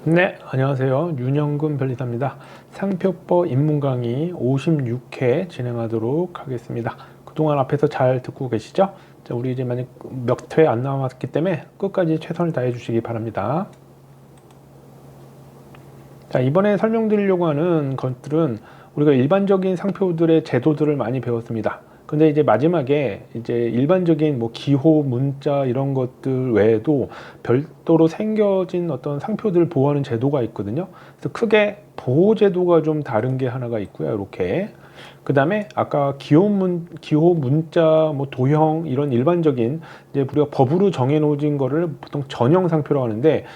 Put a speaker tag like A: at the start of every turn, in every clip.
A: 네, 안녕하세요. 윤영근 변리사입니다. 상표법 입문 강의 56회 진행하도록 하겠습니다. 그동안 앞에서 잘 듣고 계시죠? 자, 우리 이제 만약 몇 회 안 남았기 때문에 끝까지 최선을 다해 주시기 바랍니다. 자, 이번에 설명드리려고 하는 것들은 우리가 일반적인 상표들의 제도들을 많이 배웠습니다. 근데 이제 마지막에 이제 일반적인 뭐 기호, 문자 이런 것들 외에도 별도로 생겨진 어떤 상표들을 보호하는 제도가 있거든요. 그래서 크게 보호 제도가 좀 다른 게 하나가 있고요. 이렇게. 그 다음에 아까 기호, 문자, 뭐 도형 이런 일반적인 이제 우리가 법으로 정해놓은 거를 보통 전형 상표라고 하는데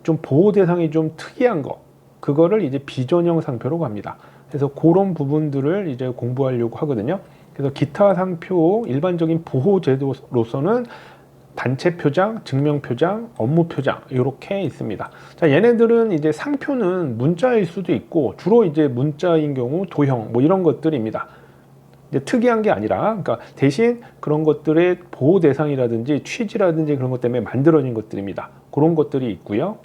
A: 좀 보호 대상이 좀 특이한 거. 그거를 이제 비전형 상표로 갑니다. 그래서 그런 부분들을 이제 공부하려고 하거든요. 그래서 기타 상표 일반적인 보호 제도로서는 단체 표장, 증명 표장, 업무 표장 이렇게 있습니다. 자, 얘네들은 이제 상표는 문자일 수도 있고 주로 이제 문자인 경우 도형 뭐 이런 것들입니다. 이제 특이한 게 아니라, 그러니까 대신 그런 것들의 보호 대상이라든지 취지라든지 그런 것 때문에 만들어진 것들입니다. 그런 것들이 있고요.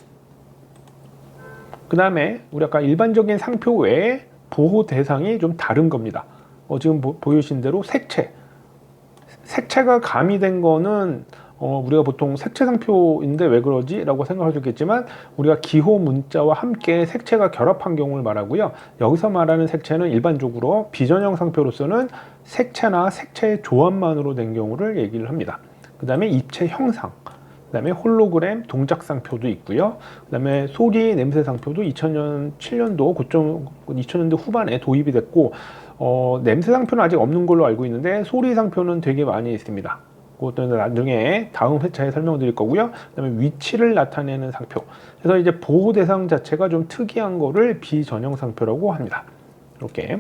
A: 그 다음에 우리 아까 일반적인 상표 외에 보호 대상이 좀 다른 겁니다. 지금 보여주신 대로 색채가 가미된 거는 우리가 보통 색채 상표인데 왜 그러지? 라고 생각할 수 있겠지만 우리가 기호 문자와 함께 색채가 결합한 경우를 말하고요. 여기서 말하는 색채는 일반적으로 비전형 상표로서는 색채나 색채의 조합만으로 된 경우를 얘기를 합니다. 그 다음에 입체 형상, 그 다음에 홀로그램 동작 상표도 있고요. 그 다음에 소리 냄새 상표도 2007년도 2000년대 후반에 도입이 됐고 냄새 상표는 아직 없는 걸로 알고 있는데 소리 상표는 되게 많이 있습니다. 그것도 나중에 다음 회차에 설명드릴 거고요. 그 다음에 위치를 나타내는 상표. 그래서 이제 보호 대상 자체가 좀 특이한 거를 비전형 상표라고 합니다. 이렇게.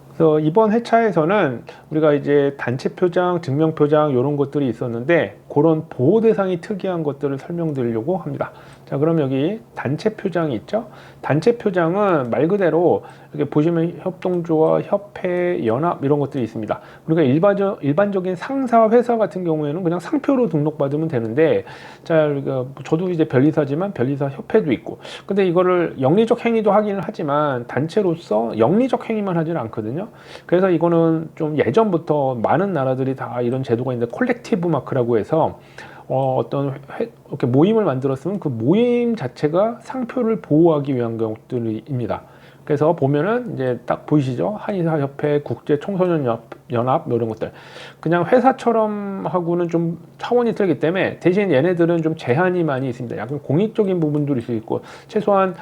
A: 그래서 이번 회차에서는 우리가 이제 단체 표장, 증명 표장 이런 것들이 있었는데 그런 보호 대상이 특이한 것들을 설명드리려고 합니다. 자, 그럼 여기 단체 표장이 있죠? 단체 표장은 말 그대로 이렇게 보시면 협동조합, 협회, 연합 이런 것들이 있습니다. 우리가 일반적인 상사, 회사 같은 경우에는 그냥 상표로 등록받으면 되는데, 자, 저도 이제 변리사지만 변리사 협회도 있고, 근데 이거를 영리적 행위도 하기는 하지만 단체로서 영리적 행위만 하지는 않거든요. 그래서 이거는 좀 예전부터 많은 나라들이 다 이런 제도가 있는데 콜렉티브 마크라고 해서 이렇게 모임을 만들었으면 그 모임 자체가 상표를 보호하기 위한 것들입니다. 그래서 보면은 이제 딱 보이시죠? 한의사협회, 국제청소년연합 뭐 이런 것들. 그냥 회사처럼 하고는 좀 차원이 틀리기 때문에 대신 얘네들은 좀 제한이 많이 있습니다. 약간 공익적인 부분들이 있을 수 있고 최소한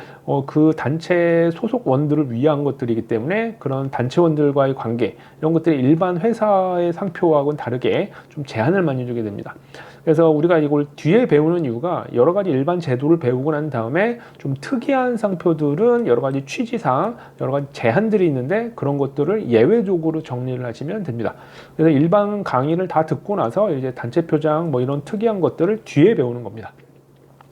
A: 그 단체 소속원들을 위한 것들이기 때문에 그런 단체원들과의 관계 이런 것들이 일반 회사의 상표하고는 다르게 좀 제한을 많이 주게 됩니다. 그래서 우리가 이걸 뒤에 배우는 이유가 여러 가지 일반 제도를 배우고 난 다음에 좀 특이한 상표들은 여러 가지 취지상 여러 가지 제한들이 있는데 그런 것들을 예외적으로 정리를 하시면 됩니다. 그래서 일반 강의를 다 듣고 나서 이제 단체 표장 뭐 이런 특이한 것들을 뒤에 배우는 겁니다.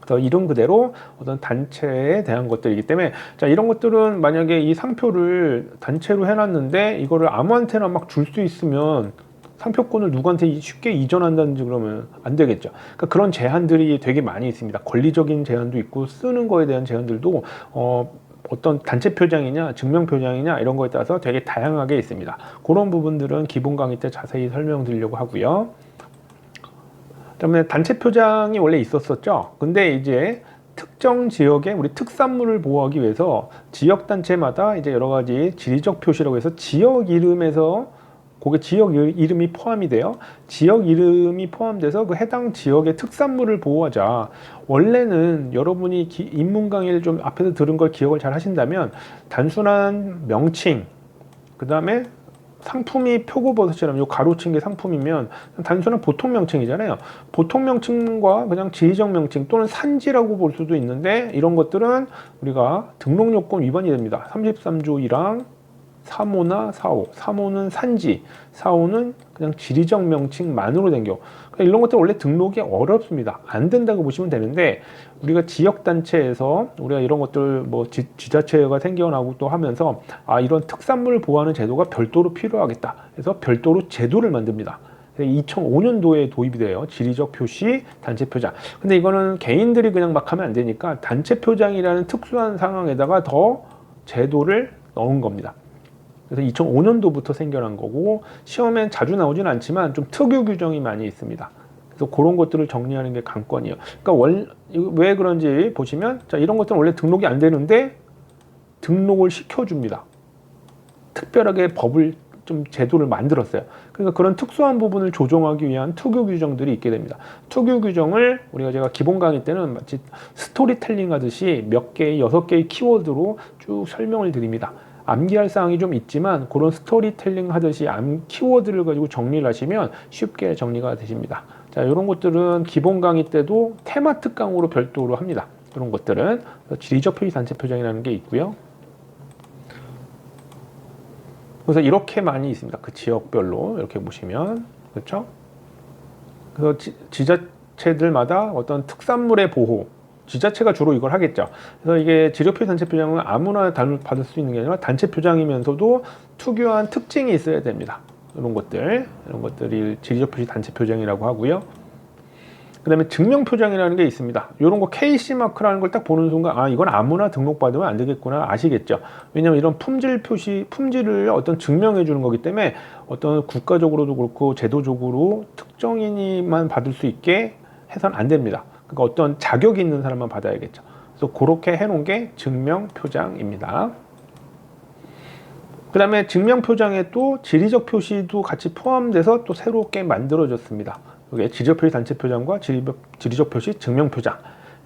A: 그래서 이름 그대로 어떤 단체에 대한 것들이기 때문에 자, 이런 것들은 만약에 이 상표를 단체로 해놨는데 이거를 아무한테나 막 줄 수 있으면 상표권을 누구한테 쉽게 이전한다든지 그러면 안 되겠죠. 그러니까 그런 제한들이 되게 많이 있습니다. 권리적인 제한도 있고 쓰는 거에 대한 제한들도 어떤 단체 표장이냐 증명 표장이냐 이런 거에 따라서 되게 다양하게 있습니다. 그런 부분들은 기본 강의 때 자세히 설명드리려고 하고요. 그다음에 단체 표장이 원래 있었었죠. 근데 이제 특정 지역의 우리 특산물을 보호하기 위해서 지역 단체마다 이제 여러 가지 지리적 표시라고 해서 지역 이름에서 그게 지역 이름이 포함이 돼요. 지역 이름이 포함돼서 그 해당 지역의 특산물을 보호하자. 원래는 여러분이 입문 강의를 좀 앞에서 들은 걸 기억을 잘 하신다면 단순한 명칭, 그 다음에 상품이 표고버섯이라면 요 가로친 게 상품이면 단순한 보통 명칭이잖아요. 보통 명칭과 그냥 지리적 명칭 또는 산지라고 볼 수도 있는데 이런 것들은 우리가 등록 요건 위반이 됩니다. 33조 1항 3호나 4호. 3호는 산지, 4호는 그냥 지리적 명칭만으로 된 경우. 그러니까 이런 것들 원래 등록이 어렵습니다. 안 된다고 보시면 되는데 우리가 지역단체에서 우리가 이런 것들 뭐 지자체가 생겨나고 또 하면서 이런 특산물 보호하는 제도가 별도로 필요하겠다. 그래서 별도로 제도를 만듭니다. 2005년도에 도입이 돼요. 지리적 표시 단체 표장. 근데 이거는 개인들이 그냥 막 하면 안 되니까 단체 표장이라는 특수한 상황에다가 더 제도를 넣은 겁니다. 그래서 2005년도부터 생겨난 거고, 시험엔 자주 나오진 않지만 좀 특유 규정이 많이 있습니다. 그래서 그런 것들을 정리하는 게 관건이에요. 그러니까 왜 그런지 보시면, 자, 이런 것들은 원래 등록이 안 되는데 등록을 시켜줍니다. 특별하게 법을 좀 제도를 만들었어요. 그러니까 그런 특수한 부분을 조정하기 위한 특유 규정들이 있게 됩니다. 특유 규정을 제가 기본 강의 때는 마치 스토리텔링 하듯이 몇 개의 6개의 키워드로 쭉 설명을 드립니다. 암기할 사항이 좀 있지만 그런 스토리텔링 하듯이 키워드를 가지고 정리를 하시면 쉽게 정리가 되십니다. 자, 이런 것들은 기본 강의 때도 테마 특강으로 별도로 합니다. 이런 것들은 지리적 표시 단체 표장이라는 게 있고요. 그래서 이렇게 많이 있습니다. 그 지역별로 이렇게 보시면, 그렇죠? 그래서 지자체들마다 어떤 특산물의 보호, 지자체가 주로 이걸 하겠죠. 그래서 이게 지리적 표시 단체 표장은 아무나 받을 수 있는 게 아니라 단체 표장이면서도 특유한 특징이 있어야 됩니다. 이런 것들이 지리적 표시 단체 표장이라고 하고요. 그 다음에 증명 표장이라는 게 있습니다. 이런 거 KC 마크라는 걸 딱 보는 순간, 아, 이건 아무나 등록받으면 안 되겠구나 아시겠죠. 왜냐면 이런 품질을 어떤 증명해 주는 거기 때문에 어떤 국가적으로도 그렇고 제도적으로 특정인이만 받을 수 있게 해서는 안 됩니다. 그러니까 어떤 자격이 있는 사람만 받아야겠죠. 그래서 그렇게 해놓은 게 증명 표장입니다. 그 다음에 증명 표장에 또 지리적 표시도 같이 포함돼서 또 새롭게 만들어졌습니다. 이게 지리적 표시 단체 표장과 지리적 표시 증명 표장.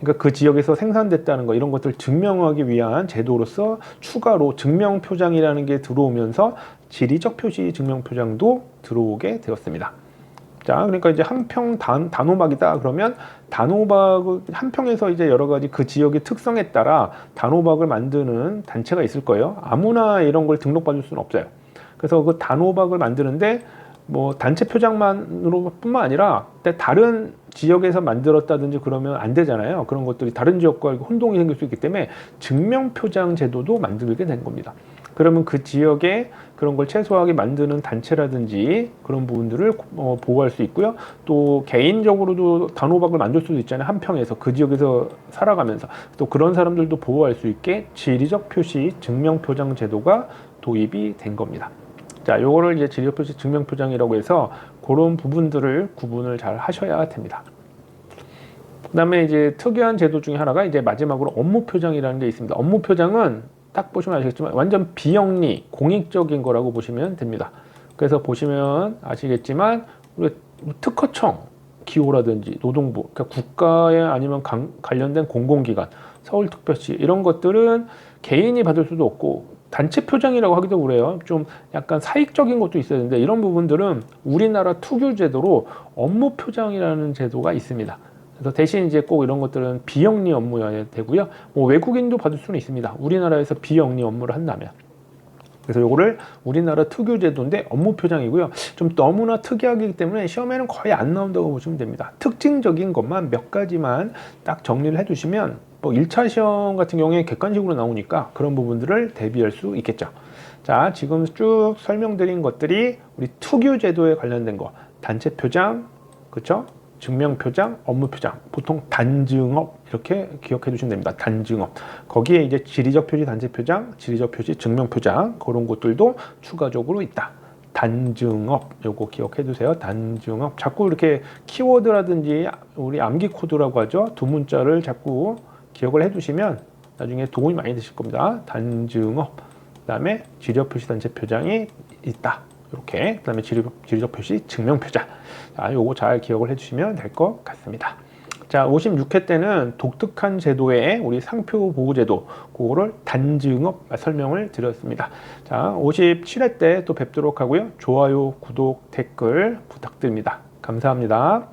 A: 그러니까 그 지역에서 생산됐다는 거, 이런 것들을 증명하기 위한 제도로서 추가로 증명 표장이라는 게 들어오면서 지리적 표시 증명 표장도 들어오게 되었습니다. 자, 그러니까 이제 한평 단호박이다 그러면 단호박 한평에서 이제 여러 가지 그 지역의 특성에 따라 단호박을 만드는 단체가 있을 거예요. 아무나 이런 걸 등록받을 수는 없어요. 그래서 그 단호박을 만드는데 뭐 단체 표장만으로 뿐만 아니라 다른 지역에서 만들었다든지 그러면 안 되잖아요. 그런 것들이 다른 지역과 혼동이 생길 수 있기 때문에 증명 표장 제도도 만들게 된 겁니다. 그러면 그 지역에 그런 걸 최소화하게 만드는 단체라든지 그런 부분들을 보호할 수 있고요. 또 개인적으로도 단호박을 만들 수도 있잖아요. 한평에서 그 지역에서 살아가면서 또 그런 사람들도 보호할 수 있게 지리적 표시 증명 표장 제도가 도입이 된 겁니다. 자, 요거를 이제 지리적 표시 증명 표장이라고 해서 그런 부분들을 구분을 잘 하셔야 됩니다. 그다음에 이제 특이한 제도 중에 하나가 이제 마지막으로 업무 표장이라는 게 있습니다. 업무 표장은 딱 보시면 아시겠지만 완전 비영리, 공익적인 거라고 보시면 됩니다. 그래서 보시면 아시겠지만 우리 특허청, 기호라든지 노동부, 그러니까 국가에 아니면 관련된 공공기관, 서울특별시 이런 것들은 개인이 받을 수도 없고 단체 표장이라고 하기도 그래요. 좀 약간 사익적인 것도 있어야 되는데 이런 부분들은 우리나라 특유 제도로 업무 표장이라는 제도가 있습니다. 그래서 대신 이제 꼭 이런 것들은 비영리 업무여야 되고요. 뭐 외국인도 받을 수는 있습니다. 우리나라에서 비영리 업무를 한다면. 그래서 요거를 우리나라 특유 제도인데 업무 표장이고요. 좀 너무나 특이하기 때문에 시험에는 거의 안 나온다고 보시면 됩니다. 특징적인 것만 몇 가지만 딱 정리를 해두시면 뭐 1차 시험 같은 경우에 객관식으로 나오니까 그런 부분들을 대비할 수 있겠죠. 자, 지금 쭉 설명드린 것들이 우리 특유 제도에 관련된 거, 단체 표장, 그렇죠? 증명 표장, 업무 표장, 보통 단증업 이렇게 기억해 두시면 됩니다. 단증업. 거기에 이제 지리적 표시 단체 표장, 지리적 표시 증명 표장 그런 것들도 추가적으로 있다. 단증업 요거 기억해 두세요. 단증업. 자꾸 이렇게 키워드라든지 우리 암기 코드라고 하죠. 두 문자를 자꾸 기억을 해 두시면 나중에 도움이 많이 되실 겁니다. 단증업. 그다음에 지리적 표시 단체 표장이 있다. 이렇게. 그다음에 지리적 표시 증명 표장. 자, 요거 잘 기억을 해주시면 될 것 같습니다. 자, 56회 때는 독특한 제도의 우리 상표 보호 제도, 그거를 단증업 설명을 드렸습니다. 자, 57회 때 또 뵙도록 하고요. 좋아요, 구독, 댓글 부탁드립니다. 감사합니다.